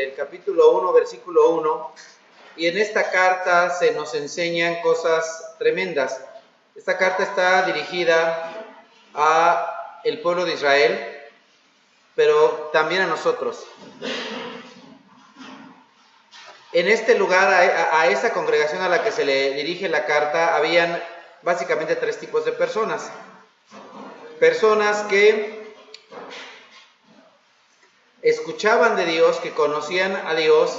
el capítulo 1, versículo 1, y en esta carta se nos enseñan cosas tremendas. Esta carta está dirigida a el pueblo de Israel, pero también a nosotros. En este lugar, a esa congregación a la que se le dirige la carta, habían básicamente tres tipos de personas. Personas que escuchaban de Dios, que conocían a Dios,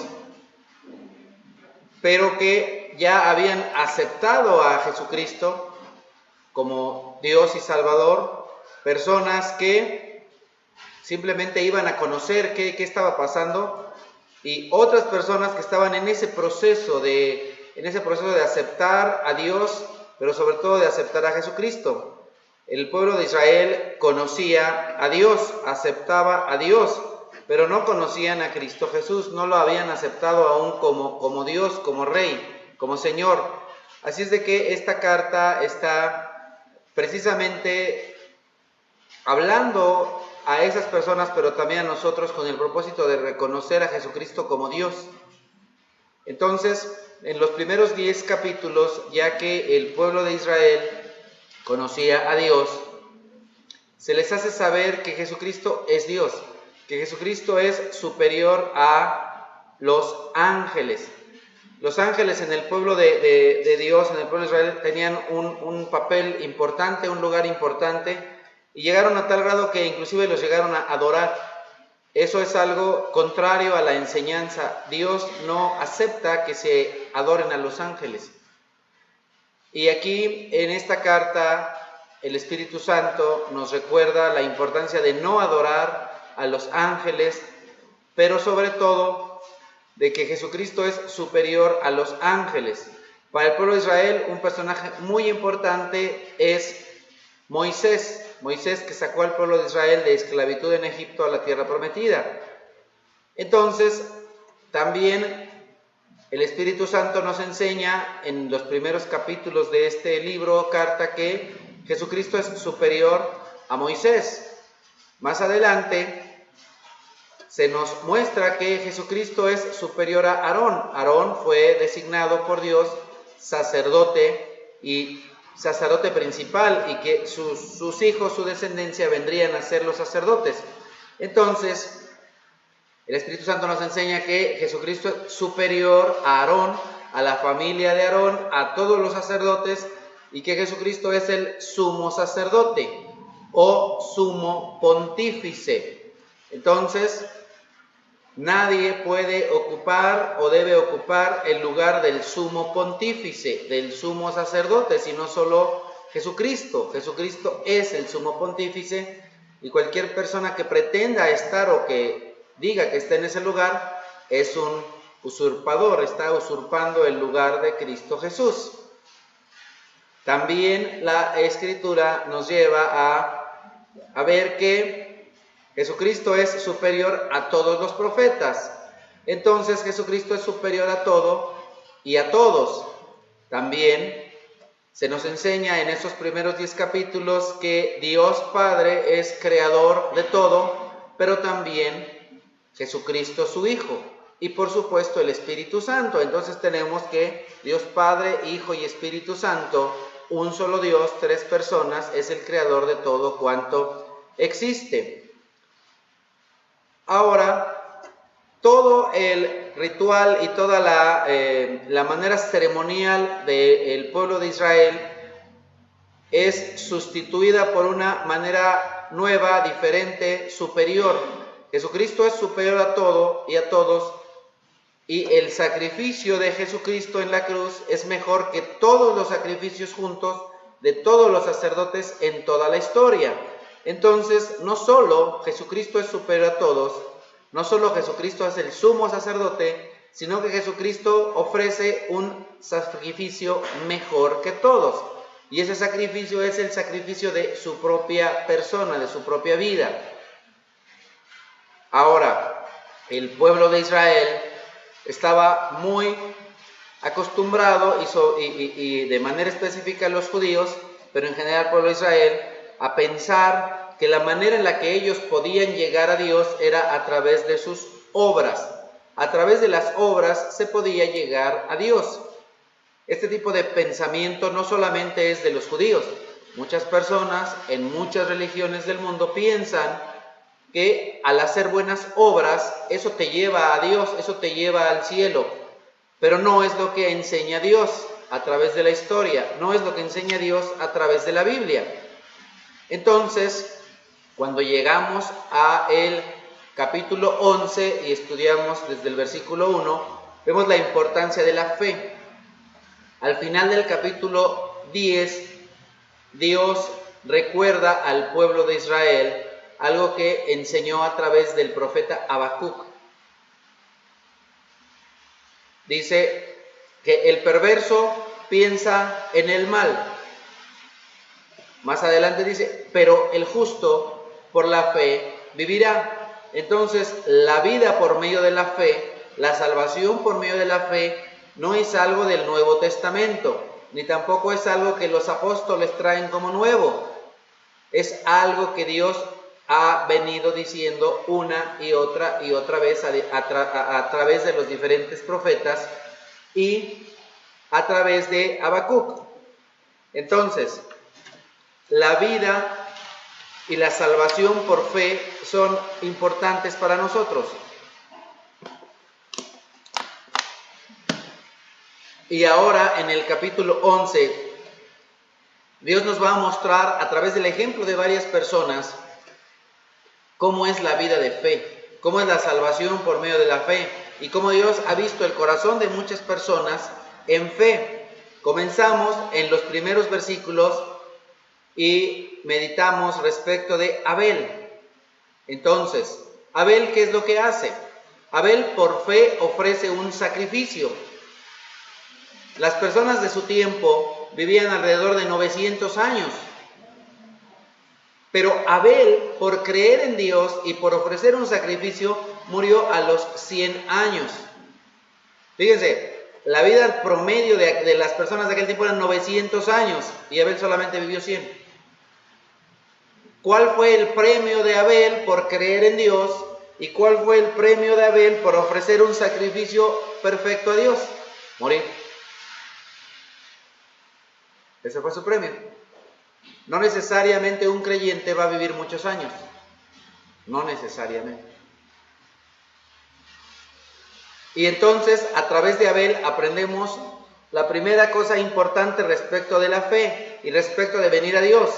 pero que ya habían aceptado a Jesucristo como Dios y Salvador. Personas que simplemente iban a conocer qué estaba pasando, y otras personas que estaban en ese proceso de aceptar a Dios, pero sobre todo de aceptar a Jesucristo. El pueblo de Israel conocía a Dios, aceptaba a Dios, pero no conocían a Cristo Jesús, no lo habían aceptado aún como Dios, como Rey, como Señor. Así es de que esta carta está precisamente hablando a esas personas, pero también a nosotros, con el propósito de reconocer a Jesucristo como Dios. Entonces, en los primeros 10 capítulos, ya que el pueblo de Israel conocía a Dios, se les hace saber que Jesucristo es Dios, que Jesucristo es superior a los ángeles. Los ángeles en el pueblo de Dios, en el pueblo de Israel, tenían un papel importante, un lugar importante, y llegaron a tal grado que inclusive los llegaron a adorar. Eso es algo contrario a la enseñanza. Dios no acepta que se adoren a los ángeles. Y aquí, en esta carta, el Espíritu Santo nos recuerda la importancia de no adorar a los ángeles, pero sobre todo de que Jesucristo es superior a los ángeles. Para el pueblo de Israel, un personaje muy importante es Moisés. Moisés, que sacó al pueblo de Israel de esclavitud en Egipto a la tierra prometida. Entonces, también el Espíritu Santo nos enseña en los primeros capítulos de este libro, carta, que Jesucristo es superior a Moisés. Más adelante se nos muestra que Jesucristo es superior a Aarón. Aarón fue designado por Dios sacerdote y sacerdote principal, y que sus hijos, su descendencia, vendrían a ser los sacerdotes. Entonces, el Espíritu Santo nos enseña que Jesucristo es superior a Aarón, a la familia de Aarón, a todos los sacerdotes, y que Jesucristo es el sumo sacerdote o sumo pontífice. Entonces, nadie puede ocupar o debe ocupar el lugar del sumo pontífice, del sumo sacerdote, sino solo Jesucristo. Jesucristo es el sumo pontífice, y cualquier persona que pretenda estar o que diga que está en ese lugar es un usurpador, está usurpando el lugar de Cristo Jesús. También la Escritura nos lleva a ver que Jesucristo es superior a todos los profetas. Entonces, Jesucristo es superior a todo y a todos. También se nos enseña en esos primeros 10 capítulos que Dios Padre es creador de todo, pero también Jesucristo su Hijo, y por supuesto el Espíritu Santo. Entonces tenemos que Dios Padre, Hijo y Espíritu Santo, un solo Dios, tres personas, es el creador de todo cuanto existe. Ahora, todo el ritual y toda la manera ceremonial del pueblo de Israel es sustituida por una manera nueva, diferente, superior. Jesucristo es superior a todo y a todos, y el sacrificio de Jesucristo en la cruz es mejor que todos los sacrificios juntos de todos los sacerdotes en toda la historia. Entonces, no solo Jesucristo es superior a todos, no solo Jesucristo es el sumo sacerdote, sino que Jesucristo ofrece un sacrificio mejor que todos. Y ese sacrificio es el sacrificio de su propia persona, de su propia vida. Ahora, el pueblo de Israel estaba muy acostumbrado, y de manera específica los judíos, pero en general el pueblo de Israel, a pensar que la manera en la que ellos podían llegar a Dios era a través de sus obras, a través de las obras se podía llegar a Dios. Este tipo de pensamiento no solamente es de los judíos. Muchas personas en muchas religiones del mundo piensan que al hacer buenas obras, eso te lleva a Dios, eso te lleva al cielo. Pero no es lo que enseña Dios a través de la historia, no es lo que enseña Dios a través de la Biblia. Entonces, cuando llegamos a el capítulo 11 y estudiamos desde el versículo 1, vemos la importancia de la fe. Al final del capítulo 10, Dios recuerda al pueblo de Israel algo que enseñó a través del profeta Habacuc. Dice que el perverso piensa en el mal. Más adelante dice, pero el justo por la fe vivirá. Entonces, la vida por medio de la fe, la salvación por medio de la fe, no es algo del Nuevo Testamento, ni tampoco es algo que los apóstoles traen como nuevo. Es algo que Dios ha venido diciendo una y otra vez a través de los diferentes profetas y a través de Habacuc. Entonces, la vida y la salvación por fe son importantes para nosotros. Y ahora en el capítulo 11, Dios nos va a mostrar a través del ejemplo de varias personas cómo es la vida de fe, cómo es la salvación por medio de la fe y cómo Dios ha visto el corazón de muchas personas en fe. Comenzamos en los primeros versículos y meditamos respecto de Abel. Entonces, Abel, ¿qué es lo que hace? Abel por fe ofrece un sacrificio. Las personas de su tiempo vivían alrededor de 900 años. Pero Abel, por creer en Dios y por ofrecer un sacrificio, murió a los 100 años. Fíjense, la vida promedio de las personas de aquel tiempo eran 900 años y Abel solamente vivió 100. ¿Cuál fue el premio de Abel por creer en Dios? ¿Y cuál fue el premio de Abel por ofrecer un sacrificio perfecto a Dios? Morir. Ese fue su premio. No necesariamente un creyente va a vivir muchos años. No necesariamente. Y entonces, a través de Abel, aprendemos la primera cosa importante respecto de la fe y respecto de venir a Dios.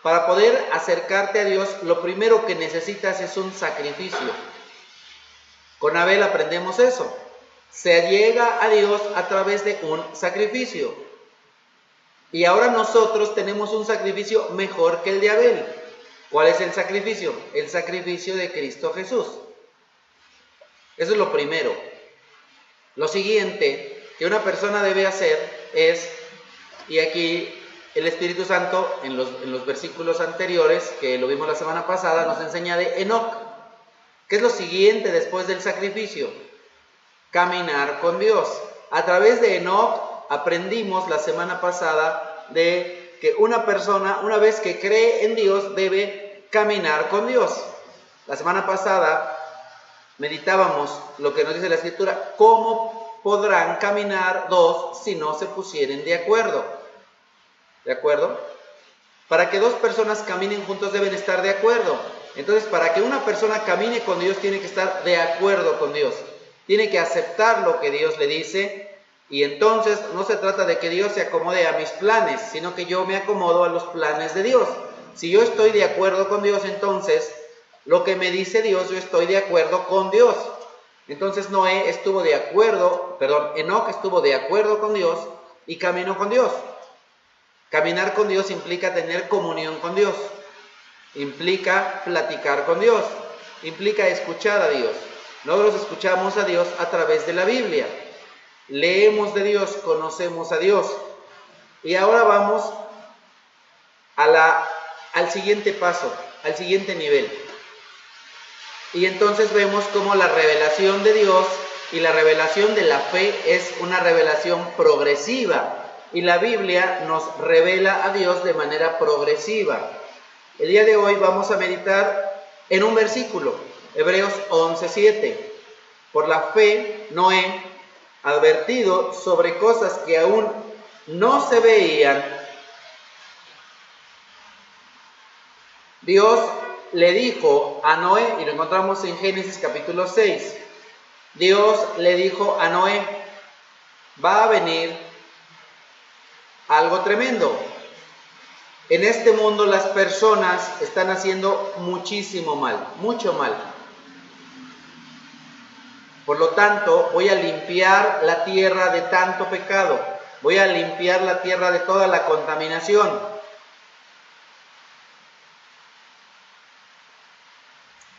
Para poder acercarte a Dios, lo primero que necesitas es un sacrificio. Con Abel aprendemos eso. Se llega a Dios a través de un sacrificio. Y ahora nosotros tenemos un sacrificio mejor que el de Abel. ¿Cuál es el sacrificio? El sacrificio de Cristo Jesús. Eso es lo primero. Lo siguiente que una persona debe hacer es, y aquí el Espíritu Santo en los versículos anteriores, que lo vimos la semana pasada, nos enseña de Enoc. ¿Qué es lo siguiente después del sacrificio? Caminar con Dios. A través de Enoc aprendimos la semana pasada de que una persona, una vez que cree en Dios, debe caminar con Dios. La semana pasada meditábamos lo que nos dice la Escritura: ¿cómo podrán caminar dos si no se pusieren de acuerdo? ¿De acuerdo? Para que dos personas caminen juntos deben estar de acuerdo. Entonces, para que una persona camine con Dios, tiene que estar de acuerdo con Dios. Tiene que aceptar lo que Dios le dice. Y entonces no se trata de que Dios se acomode a mis planes, sino que yo me acomodo a los planes de Dios. Si yo estoy de acuerdo con Dios, entonces lo que me dice Dios, yo estoy de acuerdo con Dios. Entonces Enoc estuvo de acuerdo con Dios y caminó con Dios. Caminar con Dios implica tener comunión con Dios, implica platicar con Dios, implica escuchar a Dios. Nosotros escuchamos a Dios a través de la Biblia. Leemos de Dios, conocemos a Dios. Y ahora vamos al siguiente paso, al siguiente nivel. Y entonces vemos cómo la revelación de Dios y la revelación de la fe es una revelación progresiva. Y la Biblia nos revela a Dios de manera progresiva. El día de hoy vamos a meditar en un versículo, Hebreos 11:7. Por la fe, Noé, advertido sobre cosas que aún no se veían, Dios le dijo a Noé, y lo encontramos en Génesis capítulo 6, Dios le dijo a Noé, va a venir algo tremendo. En este mundo las personas están haciendo muchísimo mal, mucho mal. Por lo tanto, voy a limpiar la tierra de tanto pecado. Voy a limpiar la tierra de toda la contaminación.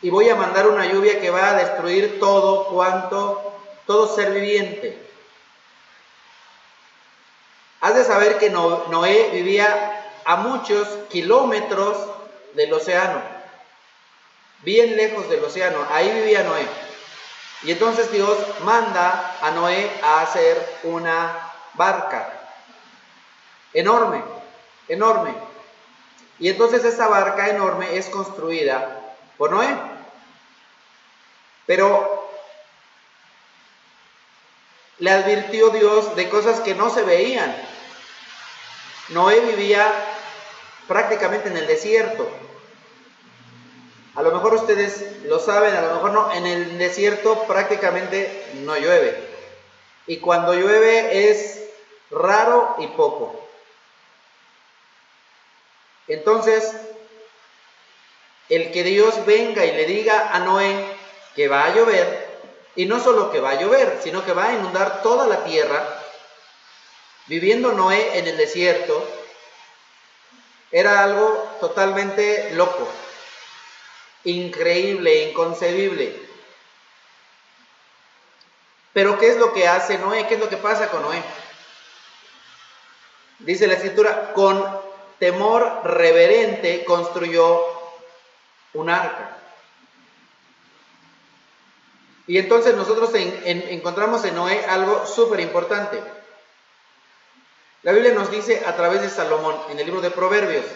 Y voy a mandar una lluvia que va a destruir todo ser viviente. Has de saber que Noé vivía a muchos kilómetros del océano. Bien lejos del océano. Ahí vivía Noé. Y entonces Dios manda a Noé a hacer una barca enorme, enorme. Y entonces esa barca enorme es construida por Noé. Pero le advirtió Dios de cosas que no se veían. Noé vivía prácticamente en el desierto. A lo mejor ustedes lo saben, a lo mejor no. En el desierto prácticamente no llueve. Y cuando llueve es raro y poco. Entonces, el que Dios venga y le diga a Noé que va a llover, y no solo que va a llover, sino que va a inundar toda la tierra, viviendo Noé en el desierto, era algo totalmente loco. Increíble, inconcebible. Pero ¿qué es lo que hace Noé? ¿Qué es lo que pasa con Noé? Dice la Escritura, con temor reverente construyó un arca. Y entonces nosotros encontramos en Noé algo súper importante. La Biblia nos dice a través de Salomón, en el libro de Proverbios,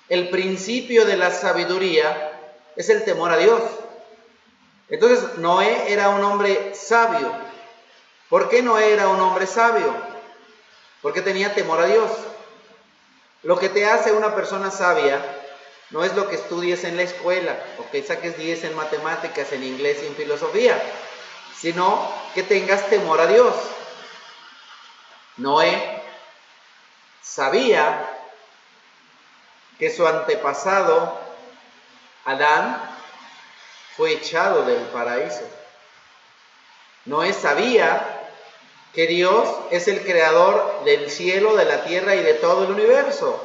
el principio de la sabiduría es el temor a Dios. Entonces Noé era un hombre sabio. ¿Por qué Noé era un hombre sabio? Porque tenía temor a Dios. Lo que te hace una persona sabia no es lo que estudies en la escuela o que saques 10 en matemáticas, en inglés y en filosofía, sino que tengas temor a Dios. Noé sabía que su antepasado Adán fue echado del paraíso. Noé sabía que Dios es el creador del cielo, de la tierra y de todo el universo.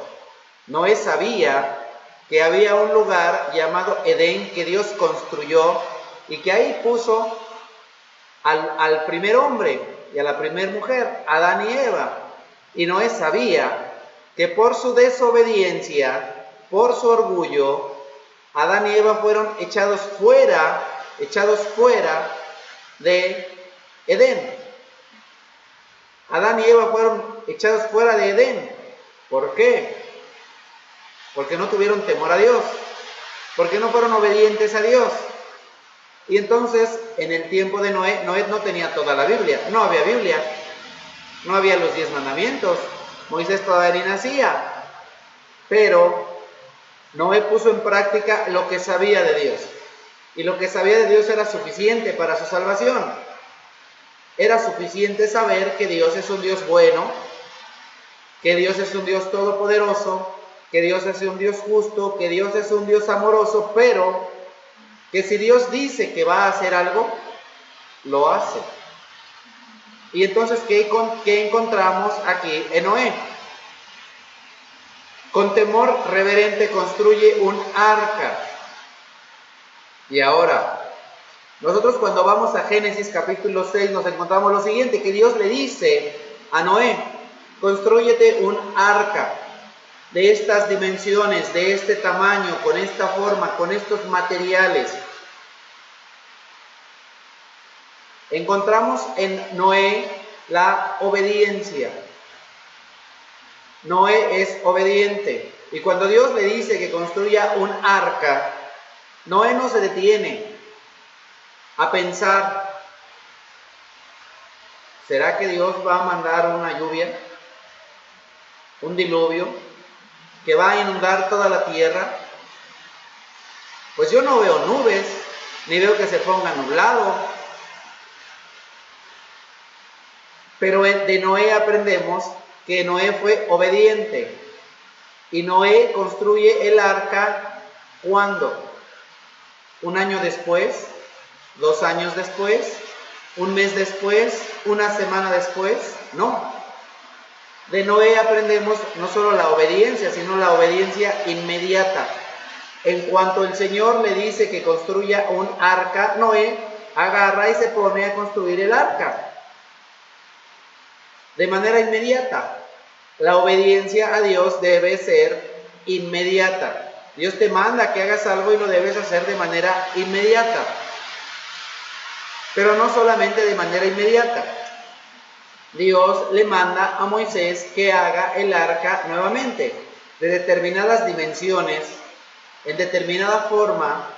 Noé sabía que había un lugar llamado Edén que Dios construyó y que ahí puso al primer hombre y a la primera mujer, Adán y Eva. Y Noé sabía que por su desobediencia, por su orgullo, Adán y Eva fueron echados fuera de Edén. Adán y Eva fueron echados fuera de Edén. ¿Por qué? Porque no tuvieron temor a Dios, porque no fueron obedientes a Dios. Y entonces, en el tiempo de Noé, Noé no tenía toda la Biblia, no había Biblia, no había los 10 mandamientos, Moisés todavía ni nacía, pero Noé puso en práctica lo que sabía de Dios, y lo que sabía de Dios era suficiente para su salvación. Era suficiente saber que Dios es un Dios bueno, que Dios es un Dios todopoderoso, que Dios es un Dios justo, que Dios es un Dios amoroso, pero que si Dios dice que va a hacer algo, lo hace. Y entonces, ¿qué encontramos aquí en Noé? Con temor reverente construye un arca. Y ahora, nosotros cuando vamos a Génesis capítulo 6 nos encontramos lo siguiente, que Dios le dice a Noé, constrúyete un arca de estas dimensiones, de este tamaño, con esta forma, con estos materiales. Encontramos en Noé la obediencia. Noé es obediente. Y cuando Dios le dice que construya un arca, Noé no se detiene a pensar ¿Será que Dios va a mandar una lluvia, un diluvio, que va a inundar toda la tierra? Pues yo no veo nubes, ni veo que se ponga nublado. Pero de Noé aprendemos que Noé fue obediente. Y Noé construye el arca, ¿cuándo? ¿Un año después? ¿2 años después? ¿Un mes después? ¿Una semana después? No. De Noé aprendemos no solo la obediencia, sino la obediencia inmediata. En cuanto el Señor le dice que construya un arca, Noé agarra y se pone a construir el arca. De manera inmediata. La obediencia a Dios debe ser inmediata. Dios te manda que hagas algo y lo debes hacer de manera inmediata. Pero no solamente de manera inmediata. Dios le manda a Moisés que haga el arca nuevamente, de determinadas dimensiones, en determinada forma,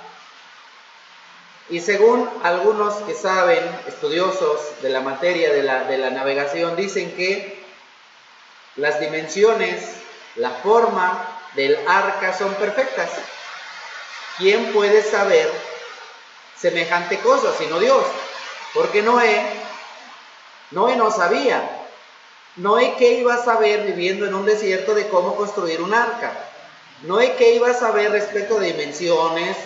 y según algunos que saben, estudiosos de la materia de la navegación, dicen que las dimensiones, la forma del arca son perfectas. ¿Quién puede saber semejante cosa sino Dios? Porque Noé no sabía. Noé, ¿qué iba a saber viviendo en un desierto de cómo construir un arca? Noé, ¿qué iba a saber respecto de dimensiones,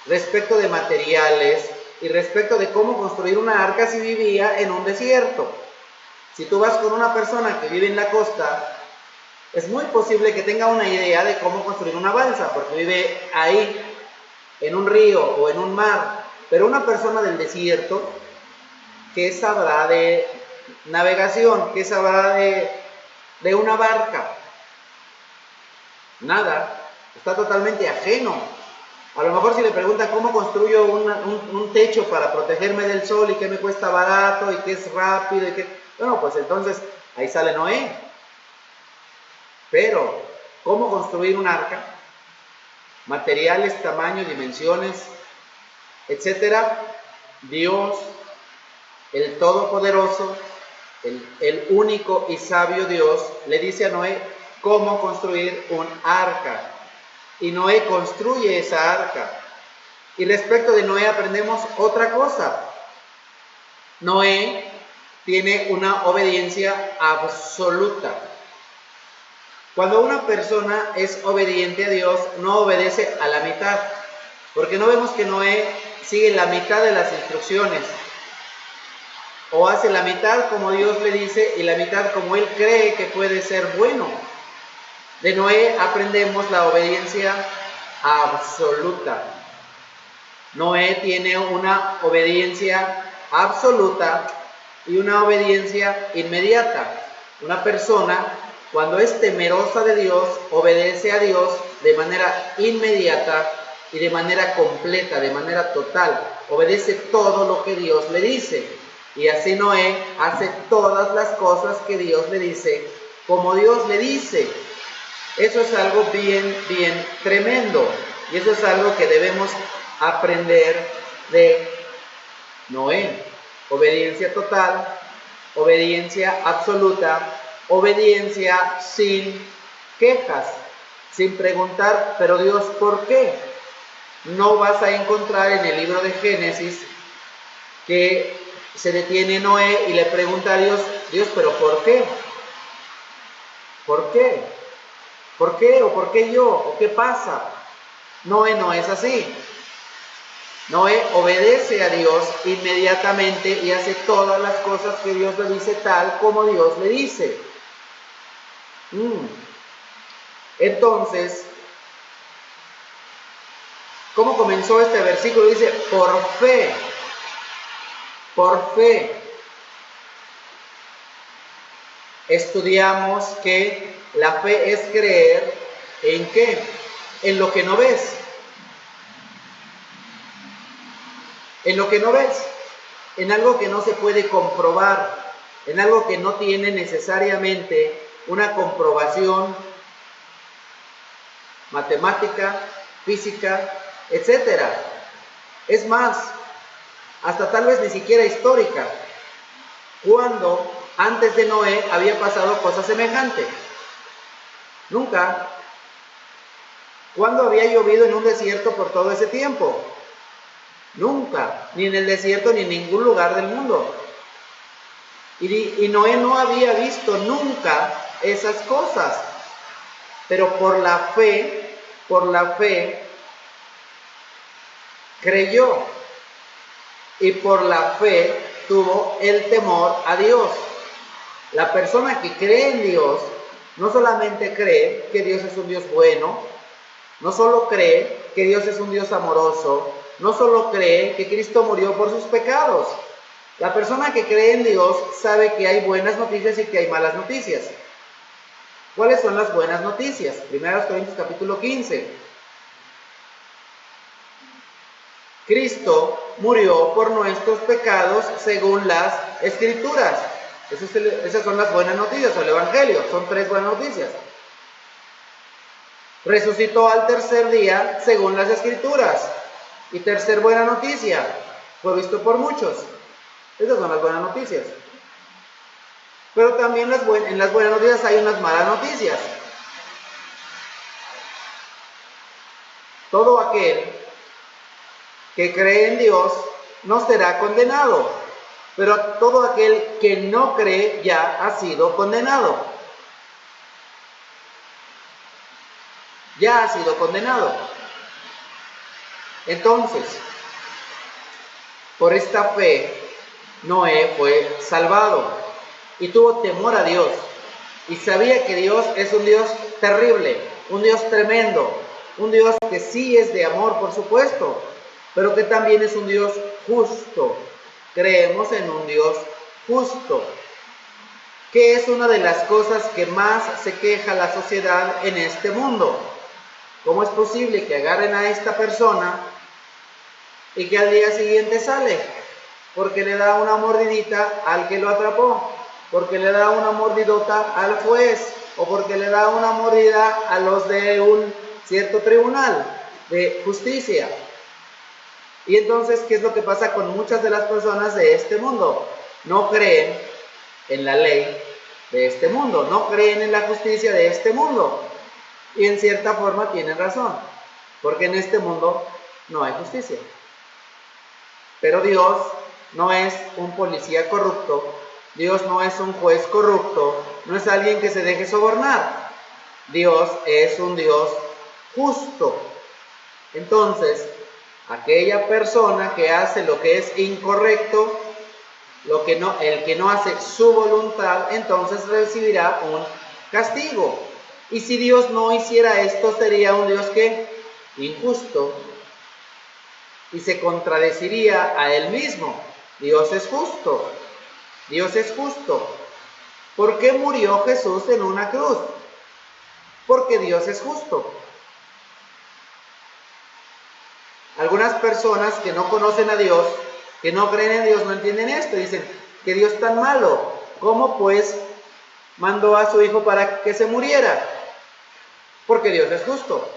respecto de materiales y respecto de cómo construir una arca si vivía en un desierto? Si tú vas con una persona que vive en la costa, es muy posible que tenga una idea de cómo construir una balsa, porque vive ahí, en un río o en un mar. Pero una persona del desierto, ¿qué sabrá de navegación? ¿Qué sabrá de una barca? Nada, está totalmente ajeno. A lo mejor si le preguntan cómo construyo un techo para protegerme del sol y qué me cuesta barato y qué es rápido y qué... Bueno, pues entonces ahí sale Noé. Pero, ¿cómo construir un arca? Materiales, tamaño, dimensiones, etcétera. Dios, el Todopoderoso, el único y sabio Dios, le dice a Noé cómo construir un arca. Y Noé construye esa arca. Y respecto de Noé aprendemos otra cosa. Noé tiene una obediencia absoluta. Cuando una persona es obediente a Dios, no obedece a la mitad. Porque no vemos que Noé sigue la mitad de las instrucciones. O hace la mitad como Dios le dice y la mitad como él cree que puede ser bueno. De Noé aprendemos la obediencia absoluta. Noé tiene una obediencia absoluta y una obediencia inmediata. Una persona, cuando es temerosa de Dios, obedece a Dios de manera inmediata y de manera completa, de manera total. Obedece todo lo que Dios le dice. Y así Noé hace todas las cosas que Dios le dice, como Dios le dice. Eso es algo bien tremendo. Y eso es algo que debemos aprender de Noé. Obediencia total, obediencia absoluta, obediencia sin quejas, sin preguntar, pero Dios, ¿por qué? No vas a encontrar en el libro de Génesis que se detiene Noé y le pregunta a Dios, Dios, ¿pero por qué? ¿Por qué? ¿Por qué? ¿O por qué yo? ¿O qué pasa? Noé no es así. Noé obedece a Dios inmediatamente y hace todas las cosas que Dios le dice tal como Dios le dice. Entonces, ¿cómo comenzó este versículo? Dice, por fe. Por fe. Estudiamos que la fe es creer ¿en qué? En lo que no ves. En lo que no ves. En algo que no se puede comprobar. En algo que no tiene necesariamente una comprobación matemática, física, etcétera. Es más, hasta tal vez ni siquiera histórica. ¿Cuándo antes de Noé había pasado cosa semejante? Nunca. ¿Cuándo había llovido en un desierto por todo ese tiempo? Nunca. Ni en el desierto ni en ningún lugar del mundo. Y Noé no había visto nunca esas cosas. Pero por la fe, creyó. Y por la fe tuvo el temor a Dios. La persona que cree en Dios no solamente cree que Dios es un Dios bueno, no solo cree que Dios es un Dios amoroso, no solo cree que Cristo murió por sus pecados. La persona que cree en Dios sabe que hay buenas noticias y que hay malas noticias. ¿Cuáles son las buenas noticias? 1 Corintios capítulo 15. Cristo murió por nuestros pecados según las Escrituras. Esas son las buenas noticias, o el Evangelio. Son 3 buenas noticias. Resucitó al tercer día según las Escrituras. Y tercer buena noticia, fue visto por muchos. Esas son las buenas noticias. Pero también en las buenas noticias hay unas malas noticias. Todo aquel que cree en Dios no será condenado, pero todo aquel que no cree ya ha sido condenado. Ya ha sido condenado. Entonces, por esta fe, Noé fue salvado y tuvo temor a Dios. Y sabía que Dios es un Dios terrible, un Dios tremendo, un Dios que sí es de amor, por supuesto, pero que también es un Dios justo. Creemos en un Dios justo, que es una de las cosas que más se queja la sociedad en este mundo. ¿Cómo es posible que agarren a esta persona y que al día siguiente sale? Porque le da una mordidita al que lo atrapó, porque le da una mordidota al juez, o porque le da una mordida a los de un cierto tribunal de justicia. Y entonces, ¿qué es lo que pasa con muchas de las personas de este mundo? No creen en la ley de este mundo, no creen en la justicia de este mundo. Y en cierta forma tienen razón, porque en este mundo no hay justicia. Pero Dios no es un policía corrupto, Dios no es un juez corrupto, no es alguien que se deje sobornar. Dios es un Dios justo. Entonces, aquella persona que hace lo que es incorrecto, el que no hace su voluntad, entonces recibirá un castigo. Y si Dios no hiciera esto, sería un Dios que injusto y se contradeciría a él mismo. Dios es justo. Dios es justo. ¿Por qué murió Jesús en una cruz? Porque Dios es justo. Algunas personas que no conocen a Dios, que no creen en Dios, no entienden esto. Dicen que Dios es tan malo. ¿Cómo pues mandó a su Hijo para que se muriera? Porque Dios es justo.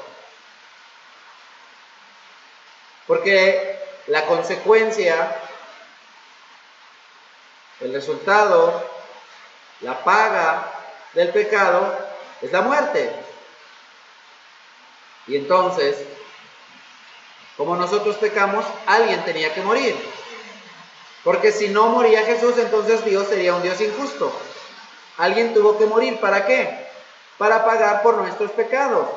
Porque la consecuencia, el resultado, la paga del pecado es la muerte. Y entonces, como nosotros pecamos, alguien tenía que morir. Porque si no moría Jesús, entonces Dios sería un Dios injusto. Alguien tuvo que morir. ¿Para qué? Para pagar por nuestros pecados.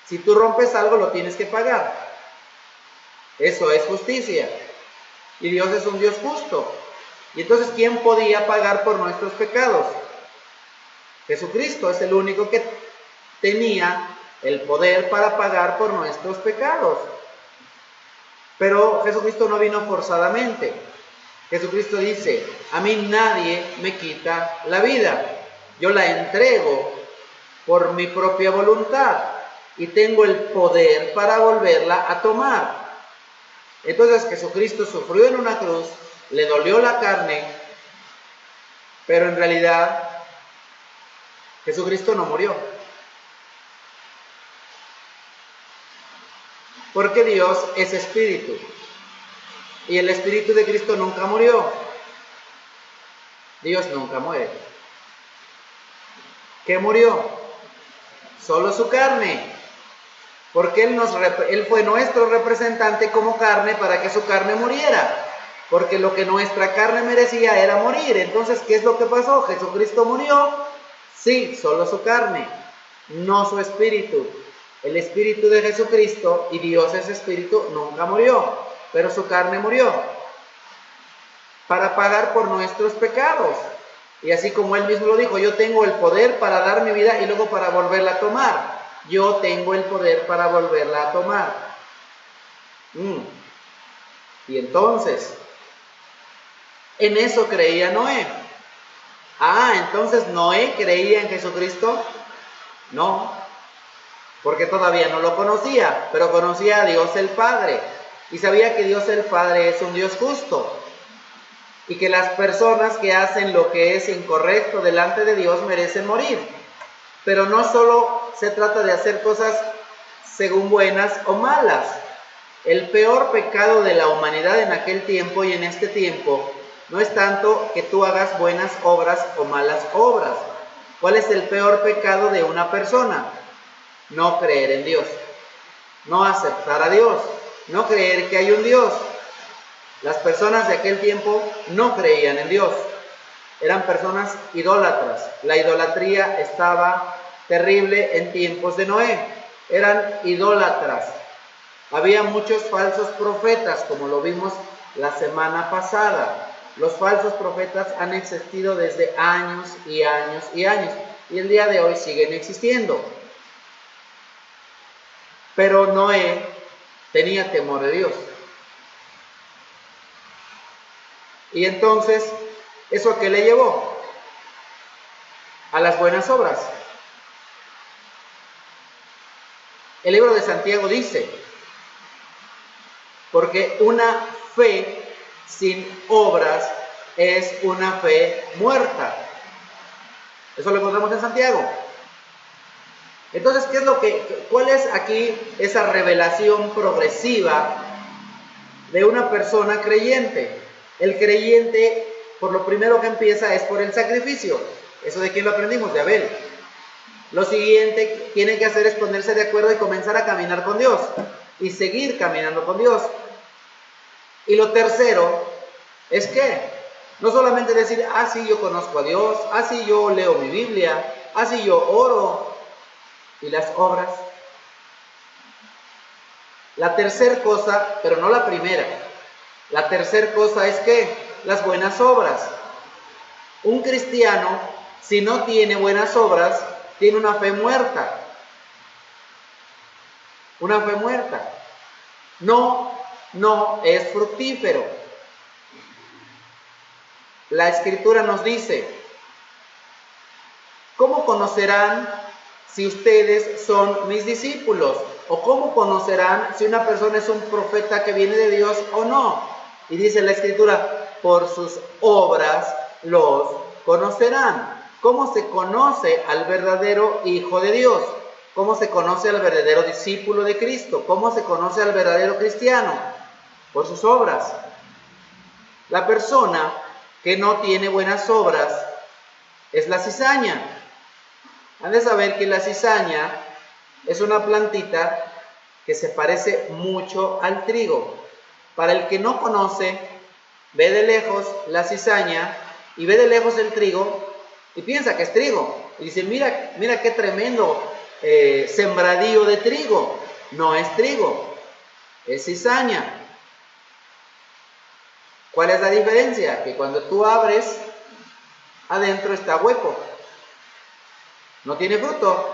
Si tú rompes algo, lo tienes que pagar. Eso es justicia. Y Dios es un Dios justo. Y entonces, ¿quién podía pagar por nuestros pecados? Jesucristo es el único que tenía el poder para pagar por nuestros pecados. Pero Jesucristo no vino forzadamente. Jesucristo dice, a mí nadie me quita la vida. Yo la entrego por mi propia voluntad y tengo el poder para volverla a tomar. Entonces Jesucristo sufrió en una cruz, le dolió la carne, pero en realidad Jesucristo no murió. Porque Dios es espíritu y el espíritu de Cristo nunca murió. Dios nunca muere. ¿Qué murió? Solo su carne. Porque Él fue nuestro representante como carne para que su carne muriera. Porque lo que nuestra carne merecía era morir. Entonces, ¿qué es lo que pasó? ¿Jesucristo murió? Sí, solo su carne, no su espíritu. El espíritu de Jesucristo, y Dios es espíritu, nunca murió, pero su carne murió para pagar por nuestros pecados. Y así como Él mismo lo dijo, yo tengo el poder para dar mi vida y luego para volverla a tomar. Yo tengo el poder para volverla a tomar. Y entonces, en eso creía Noé. Entonces Noé creía en Jesucristo. No, porque todavía no lo conocía, pero conocía a Dios el Padre. Y sabía que Dios el Padre es un Dios justo. Y que las personas que hacen lo que es incorrecto delante de Dios merecen morir. Pero no solo se trata de hacer cosas según buenas o malas. El peor pecado de la humanidad en aquel tiempo y en este tiempo no es tanto que tú hagas buenas obras o malas obras. ¿Cuál es el peor pecado de una persona? No creer en Dios, no aceptar a Dios, no creer que hay un Dios. Las personas de aquel tiempo no creían en Dios. Eran personas idólatras. La idolatría estaba terrible en tiempos de Noé. Eran idólatras. Había muchos falsos profetas, como lo vimos la semana pasada. Los falsos profetas han existido desde años y años y años. Y el día de hoy siguen existiendo. Pero Noé tenía temor de Dios. Y entonces, ¿eso a qué le llevó? A las buenas obras. El libro de Santiago dice, porque una fe sin obras es una fe muerta. Eso lo encontramos en Santiago. Entonces, ¿cuál es aquí esa revelación progresiva de una persona creyente? El creyente, por lo primero que empieza, es por el sacrificio. ¿Eso de quién lo aprendimos? De Abel. Lo siguiente que tiene que hacer es ponerse de acuerdo y comenzar a caminar con Dios. Y seguir caminando con Dios. Y lo tercero es que no solamente decir, sí, yo conozco a Dios, sí, yo leo mi Biblia, sí, yo oro. ¿Y las obras? La tercera cosa, pero no la primera, la tercera cosa es que las buenas obras. Un cristiano, si no tiene buenas obras, tiene una fe muerta. Una fe muerta. No es fructífero. La Escritura nos dice, ¿cómo conocerán si ustedes son mis discípulos? ¿O cómo conocerán si una persona es un profeta que viene de Dios o no? Y dice la Escritura, por sus obras los conocerán. ¿Cómo se conoce al verdadero Hijo de Dios? ¿Cómo se conoce al verdadero discípulo de Cristo? ¿Cómo se conoce al verdadero cristiano? Por sus obras. La persona que no tiene buenas obras es la cizaña. Han de saber que la cizaña es una plantita que se parece mucho al trigo. Para el que no conoce, ve de lejos la cizaña y ve de lejos el trigo y piensa que es trigo. Y dice, mira qué tremendo sembradío de trigo. No es trigo, es cizaña. ¿Cuál es la diferencia? Que cuando tú abres, adentro está hueco. No tiene fruto.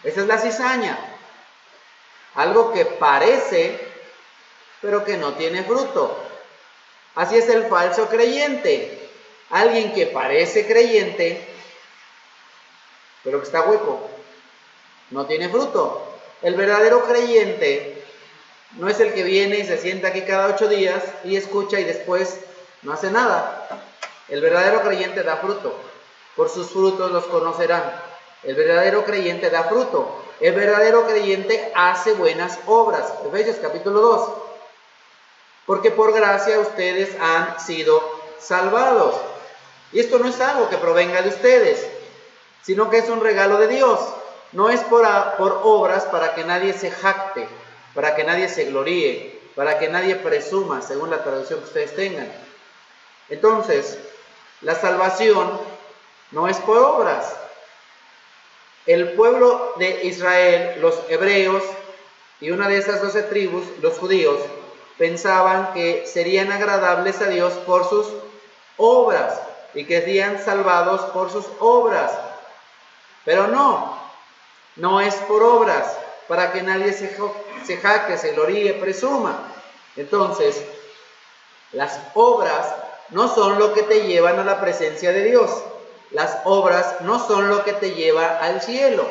Esa es la cizaña. Algo que parece, pero que no tiene fruto. Así es el falso creyente. Alguien que parece creyente, pero que está hueco. No tiene fruto. El verdadero creyente no es el que viene y se sienta aquí cada 8 días y escucha y después no hace nada. El verdadero creyente da fruto. Por sus frutos los conocerán. El verdadero creyente da fruto. El verdadero creyente hace buenas obras. Efesios capítulo 2. Porque por gracia ustedes han sido salvados. Y esto no es algo que provenga de ustedes, sino que es un regalo de Dios. No es por obras para que nadie se jacte, para que nadie se gloríe, para que nadie presuma, según la traducción que ustedes tengan. Entonces, la salvación no es por obras. El pueblo de Israel, los hebreos y una de esas 12 tribus, los judíos, pensaban que serían agradables a Dios por sus obras y que serían salvados por sus obras. Pero no es por obras, para que nadie se jacte, se gloríe, presuma. Entonces, las obras no son lo que te llevan a la presencia de Dios. Las obras no son lo que te lleva al cielo.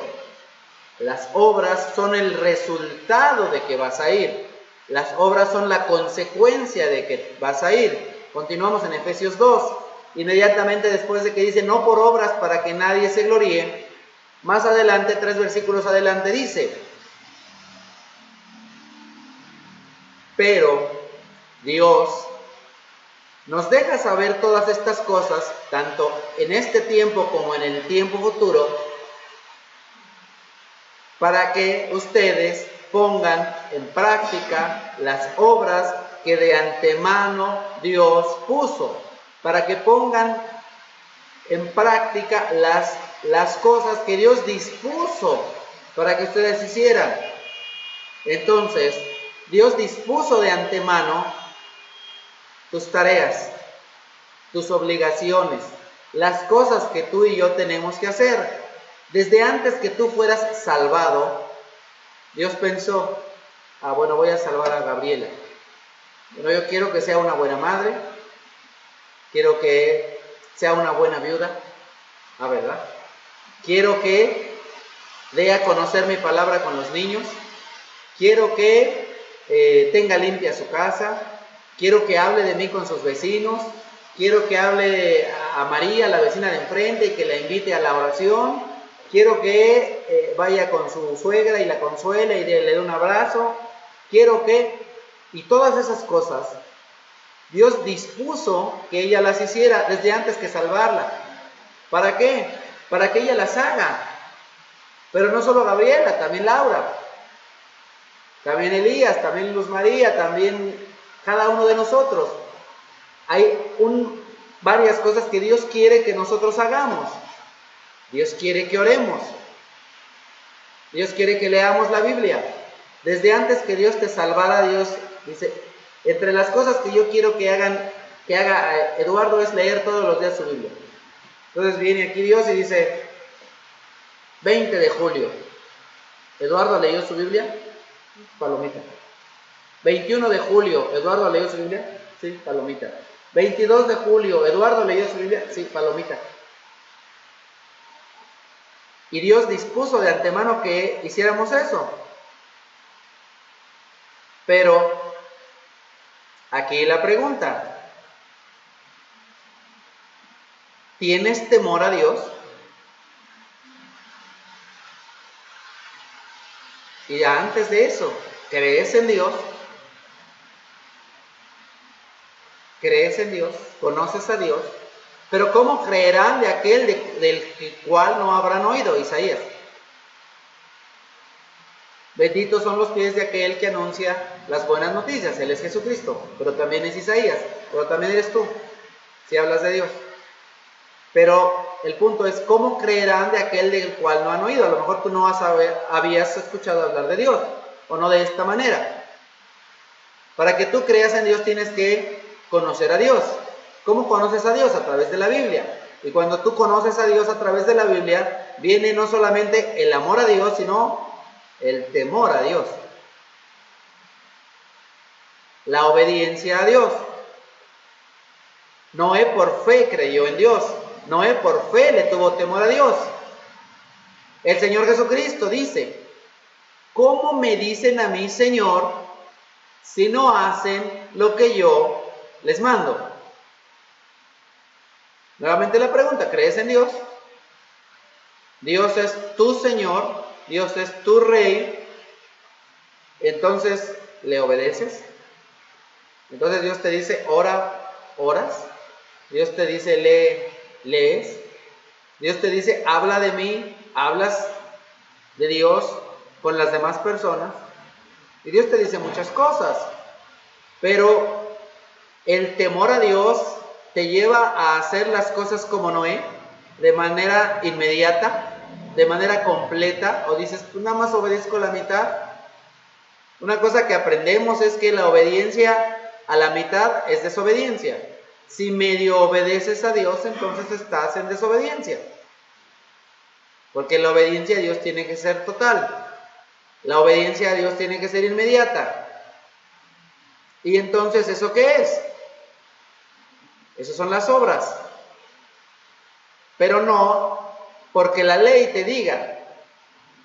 Las obras son el resultado de que vas a ir. Las obras son la consecuencia de que vas a ir. Continuamos en Efesios 2. Inmediatamente después de que dice, no por obras para que nadie se gloríe, más adelante, 3 versículos adelante, dice, pero Dios nos deja saber todas estas cosas, tanto en este tiempo como en el tiempo futuro, para que ustedes pongan en práctica las obras que de antemano Dios puso, para que pongan en práctica las cosas que Dios dispuso para que ustedes hicieran. Entonces, Dios dispuso de antemano tus tareas, tus obligaciones, las cosas que tú y yo tenemos que hacer. Desde antes que tú fueras salvado, Dios pensó, bueno, voy a salvar a Gabriela. Bueno, yo quiero que sea una buena madre, quiero que sea una buena viuda, ¿verdad? Quiero que dé a conocer mi palabra con los niños, quiero que tenga limpia su casa, quiero que hable de mí con sus vecinos, quiero que hable a María, la vecina de enfrente, y que la invite a la oración, quiero que vaya con su suegra y la consuele y le dé un abrazo, quiero que... Y todas esas cosas, Dios dispuso que ella las hiciera desde antes que salvarla. ¿Para qué? Para que ella las haga. Pero no solo Gabriela, también Laura, también Elías, también Luz María, también cada uno de nosotros. Hay varias cosas que Dios quiere que nosotros hagamos. Dios quiere que oremos. Dios quiere que leamos la Biblia. Desde antes que Dios te salvara, Dios dice, entre las cosas que yo quiero que haga Eduardo es leer todos los días su Biblia. Entonces viene aquí Dios y dice, 20 de julio, ¿Eduardo leyó su Biblia? Palomita. 21 de julio, ¿Eduardo leyó su Biblia? Sí, palomita. 22 de julio, ¿Eduardo leyó su Biblia? Sí, palomita. Y Dios dispuso de antemano que hiciéramos eso. Pero aquí la pregunta, ¿tienes temor a Dios? Y ya antes de eso, ¿crees en Dios? ¿Crees en Dios? ¿Conoces a Dios? Pero ¿cómo creerán de aquel del cual no habrán oído? Isaías. Benditos son los pies de aquel que anuncia las buenas noticias. Él es Jesucristo, pero también es Isaías, pero también eres tú, si hablas de Dios. Pero el punto es, ¿cómo creerán de aquel del cual no han oído? A lo mejor tú no habías escuchado hablar de Dios, o no de esta manera. Para que tú creas en Dios tienes que conocer a Dios. ¿Cómo conoces a Dios? A través de la Biblia. Y cuando tú conoces a Dios a través de la Biblia, viene no solamente el amor a Dios, sino el temor a Dios. La obediencia a Dios. Noé por fe creyó en Dios. Noé por fe le tuvo temor a Dios. El Señor Jesucristo dice, ¿cómo me dicen a mí, Señor, si no hacen lo que yo les mando? Nuevamente la pregunta, ¿crees en Dios? Dios es tu Señor, Dios es tu Rey, entonces, ¿le obedeces? Entonces Dios te dice, oras. Dios te dice, lee lees, Dios te dice, habla de mí, hablas de Dios con las demás personas, y Dios te dice muchas cosas, pero el temor a Dios te lleva a hacer las cosas como Noé, de manera inmediata, de manera completa, o dices, pues nada más obedezco la mitad. Una cosa que aprendemos es que la obediencia a la mitad es desobediencia. Si medio obedeces a Dios, entonces estás en desobediencia. Porque la obediencia a Dios tiene que ser total. La obediencia a Dios tiene que ser inmediata. Y entonces, ¿eso qué es? Esas son las obras. Pero no porque la ley te diga,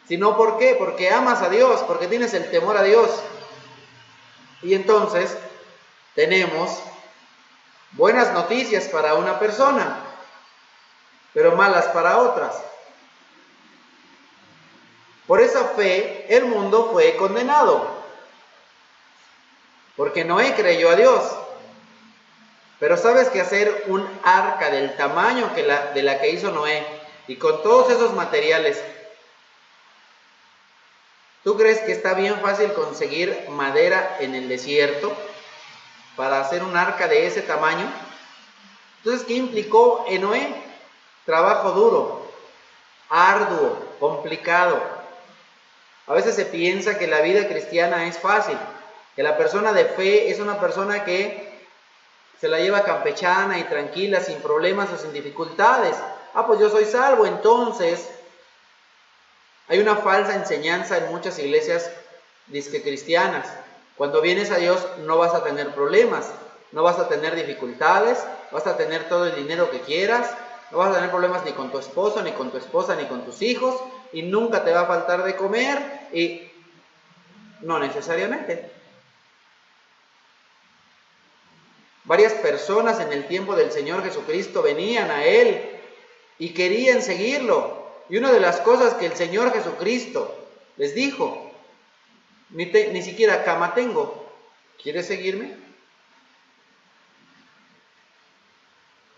sino ¿por qué? Porque amas a Dios, porque tienes el temor a Dios. Y entonces tenemos buenas noticias para una persona, pero malas para otras. Por esa fe el mundo fue condenado, porque Noé creyó a Dios. Pero sabes que hacer un arca del tamaño de la que hizo Noé y con todos esos materiales, ¿tú crees que está bien fácil conseguir madera en el desierto para hacer un arca de ese tamaño? Entonces, ¿qué implicó en Noé? Trabajo duro, arduo, complicado. A veces se piensa que la vida cristiana es fácil, que la persona de fe es una persona que se la lleva campechana y tranquila, sin problemas o sin dificultades. Pues yo soy salvo. Entonces, hay una falsa enseñanza en muchas iglesias disque cristianas. Cuando vienes a Dios no vas a tener problemas, no vas a tener dificultades, vas a tener todo el dinero que quieras, no vas a tener problemas ni con tu esposo, ni con tu esposa, ni con tus hijos, y nunca te va a faltar de comer, y no necesariamente. Varias personas en el tiempo del Señor Jesucristo venían a Él y querían seguirlo. Y una de las cosas que el Señor Jesucristo les dijo, ni siquiera cama tengo, ¿quieres seguirme?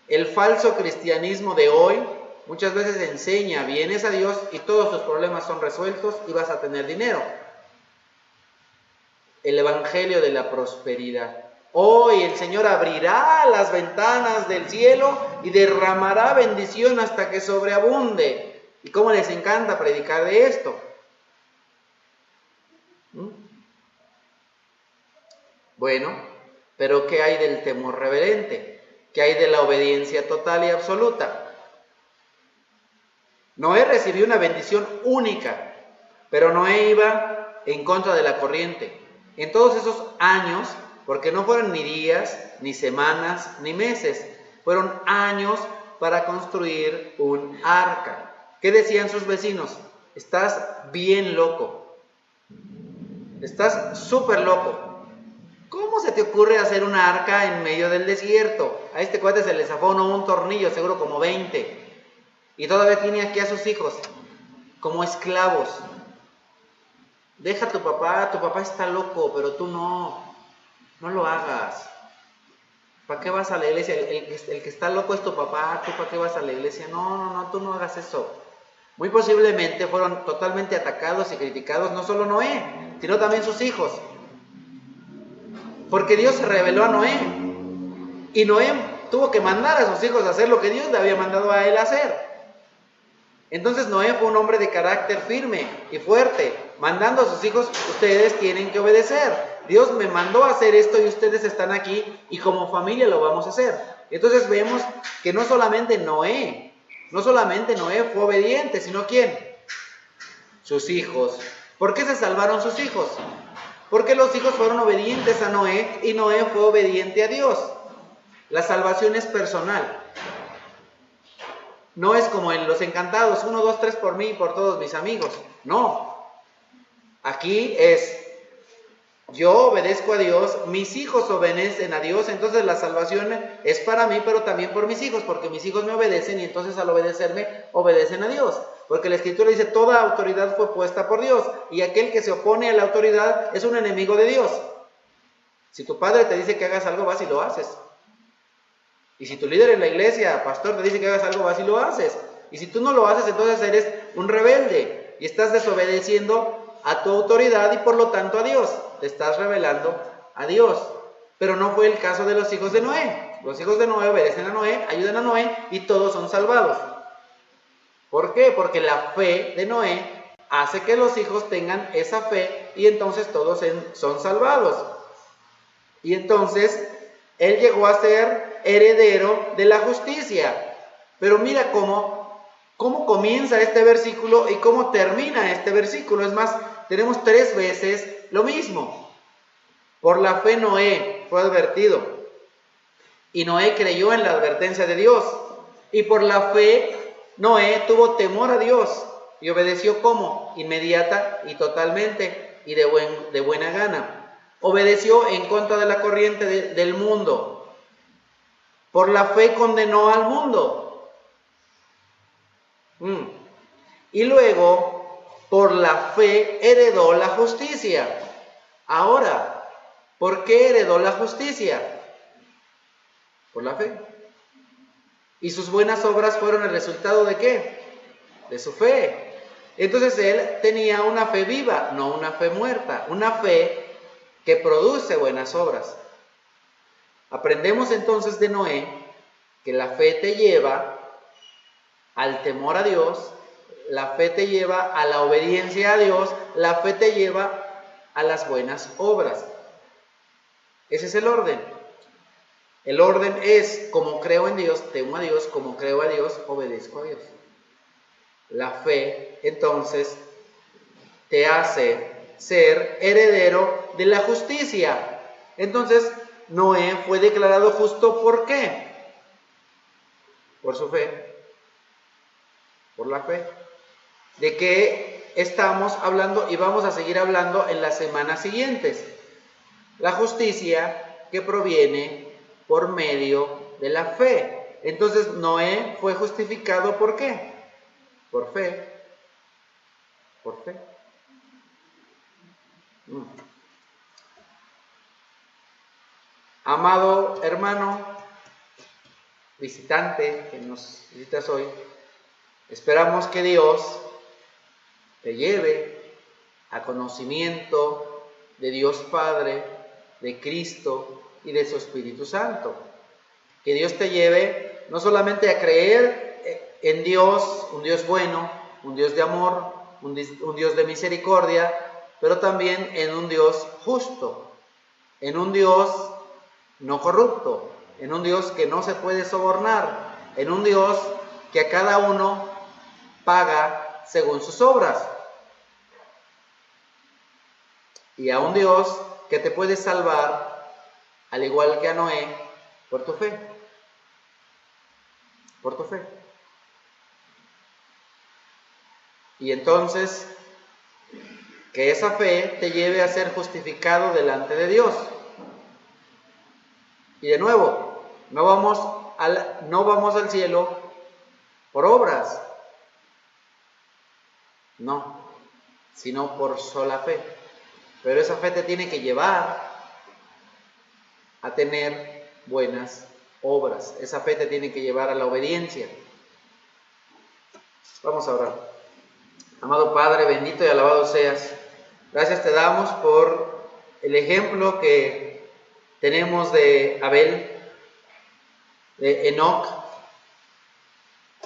El falso cristianismo de hoy muchas veces enseña, vienes a Dios y todos tus problemas son resueltos y vas a tener dinero. El evangelio de la prosperidad. Hoy el Señor abrirá las ventanas del cielo y derramará bendición hasta que sobreabunde. ¿Y cómo les encanta predicar de esto? Bueno, pero ¿qué hay del temor reverente? ¿Qué hay de la obediencia total y absoluta? Noé recibió una bendición única, pero Noé iba en contra de la corriente. En todos esos años, porque no fueron ni días, ni semanas, ni meses, fueron años para construir un arca. ¿Qué decían sus vecinos? Estás bien loco, estás súper loco. ¿Cómo se te ocurre hacer una arca en medio del desierto? A este cuate se le zafó un tornillo, seguro como 20, y todavía tiene aquí a sus hijos como esclavos. Deja a tu papá está loco, pero tú no lo hagas. ¿Para qué vas a la iglesia? El que está loco es tu papá, ¿tú para qué vas a la iglesia? No, tú no hagas eso. Muy posiblemente fueron totalmente atacados y criticados, no solo Noé, sino también sus hijos. Porque Dios se reveló a Noé, y Noé tuvo que mandar a sus hijos a hacer lo que Dios le había mandado a él hacer. Entonces Noé fue un hombre de carácter firme y fuerte, mandando a sus hijos, ustedes tienen que obedecer. Dios me mandó a hacer esto y ustedes están aquí y como familia lo vamos a hacer. Entonces vemos que no solamente Noé fue obediente, sino ¿quién? Sus hijos. ¿Por qué se salvaron sus hijos? Porque los hijos fueron obedientes a Noé y Noé fue obediente a Dios. La salvación es personal. No es como en Los Encantados, 1, 2, 3 por mí y por todos mis amigos. No. Aquí es, yo obedezco a Dios, mis hijos obedecen a Dios, entonces la salvación es para mí, pero también por mis hijos, porque mis hijos me obedecen y entonces al obedecerme, obedecen a Dios. Porque la Escritura dice, toda autoridad fue puesta por Dios, y aquel que se opone a la autoridad es un enemigo de Dios. Si tu padre te dice que hagas algo, vas y lo haces. Y si tu líder en la iglesia, pastor, te dice que hagas algo, vas y lo haces. Y si tú no lo haces, entonces eres un rebelde y estás desobedeciendo a tu autoridad y por lo tanto a Dios. Te estás rebelando a Dios. Pero no fue el caso de los hijos de Noé. Los hijos de Noé obedecen a Noé, ayudan a Noé y todos son salvados. ¿Por qué? Porque la fe de Noé hace que los hijos tengan esa fe y entonces todos son salvados. Y entonces él llegó a ser heredero de la justicia. Pero mira cómo comienza este versículo y cómo termina este versículo. Es más, tenemos 3 veces lo mismo. Por la fe Noé fue advertido. Y Noé creyó en la advertencia de Dios. Y por la fe Noé tuvo temor a Dios. Y obedeció ¿cómo? Inmediata y totalmente y de buena gana. Obedeció en contra de la corriente del mundo. Por la fe condenó al mundo. Y luego, por la fe heredó la justicia. Ahora, ¿por qué heredó la justicia? Por la fe. Y sus buenas obras fueron el resultado ¿de qué? De su fe. Entonces él tenía una fe viva, no una fe muerta. Una fe que produce buenas obras. Aprendemos entonces de Noé que la fe te lleva al temor a Dios, la fe te lleva a la obediencia a Dios, la fe te lleva a las buenas obras. Ese es el orden. El orden es, como creo en Dios, temo a Dios, como creo a Dios, obedezco a Dios. La fe, entonces, te hace ser heredero de la justicia. Entonces, Noé fue declarado justo, ¿por qué? Por su fe. Por la fe. ¿De qué estamos hablando? Y vamos a seguir hablando en las semanas siguientes. La justicia que proviene por medio de la fe. Entonces, Noé fue justificado, ¿por qué? Por fe. Por fe. Amado hermano, visitante que nos visitas hoy, esperamos que Dios te lleve a conocimiento de Dios Padre, de Cristo y de su Espíritu Santo. Que Dios te lleve no solamente a creer en Dios, un Dios bueno, un Dios de amor, un Dios de misericordia, pero también en un Dios justo, en un Dios no corrupto, en un Dios que no se puede sobornar, en un Dios que a cada uno paga según sus obras, y a un Dios que te puede salvar, al igual que a Noé, por tu fe. Por tu fe. Y entonces, que esa fe te lleve a ser justificado delante de Dios. Y de nuevo, no vamos al cielo por obras, no, sino por sola fe. Pero esa fe te tiene que llevar a tener buenas obras. Esa fe te tiene que llevar a la obediencia. Vamos a orar. Amado Padre, bendito y alabado seas. Gracias te damos por el ejemplo que tenemos de Abel, de Enoc,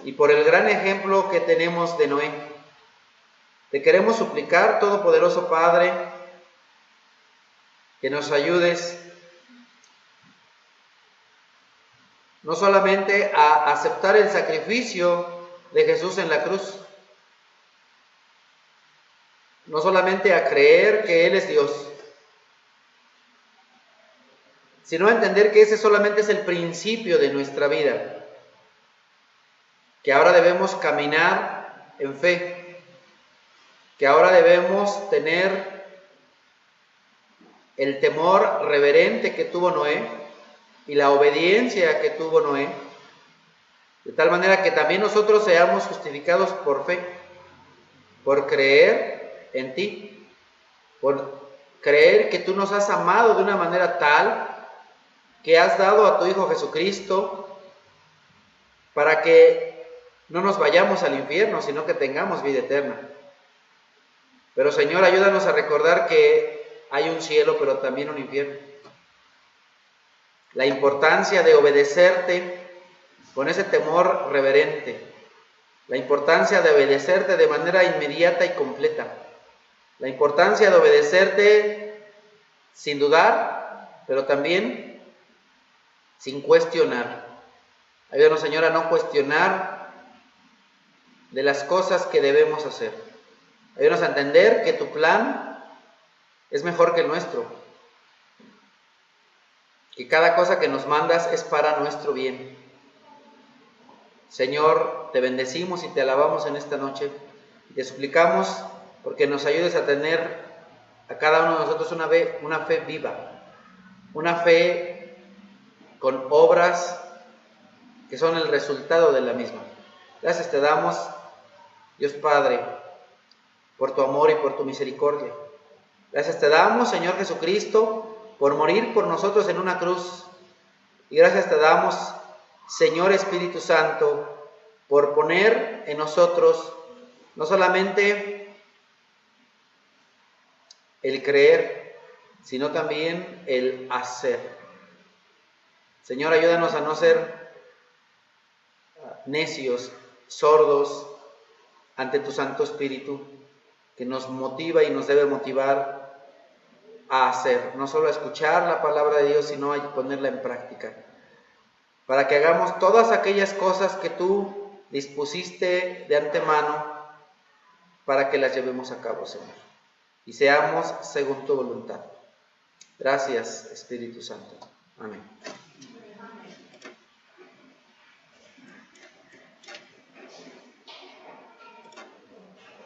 y por el gran ejemplo que tenemos de Noé. Te queremos suplicar, Todopoderoso Padre, que nos ayudes no solamente a aceptar el sacrificio de Jesús en la cruz, no solamente a creer que Él es Dios, sino a entender que ese solamente es el principio de nuestra vida, que ahora debemos caminar en fe, que ahora debemos tener el temor reverente que tuvo Noé y la obediencia que tuvo Noé, de tal manera que también nosotros seamos justificados por fe, por creer en ti, por creer que tú nos has amado de una manera tal que has dado a tu Hijo Jesucristo para que no nos vayamos al infierno, sino que tengamos vida eterna. Pero Señor, ayúdanos a recordar que hay un cielo, pero también un infierno. La importancia de obedecerte con ese temor reverente. La importancia de obedecerte de manera inmediata y completa. La importancia de obedecerte sin dudar, pero también sin cuestionar. Ayúdanos, Señor, a no cuestionar de las cosas que debemos hacer. Ayúdanos a entender que tu plan es mejor que el nuestro. Que cada cosa que nos mandas es para nuestro bien. Señor, te bendecimos y te alabamos en esta noche. Te suplicamos porque nos ayudes a tener a cada uno de nosotros una fe viva, una fe con obras que son el resultado de la misma. Gracias te damos, Dios Padre, por tu amor y por tu misericordia. Gracias te damos, Señor Jesucristo, por morir por nosotros en una cruz. Y gracias te damos, Señor Espíritu Santo, por poner en nosotros no solamente el creer, sino también el hacer. Señor, ayúdanos a no ser necios, sordos ante tu Santo Espíritu, que nos motiva y nos debe motivar a hacer, no solo a escuchar la palabra de Dios, sino a ponerla en práctica, para que hagamos todas aquellas cosas que tú dispusiste de antemano para que las llevemos a cabo, Señor, y seamos según tu voluntad. Gracias, Espíritu Santo. Amén.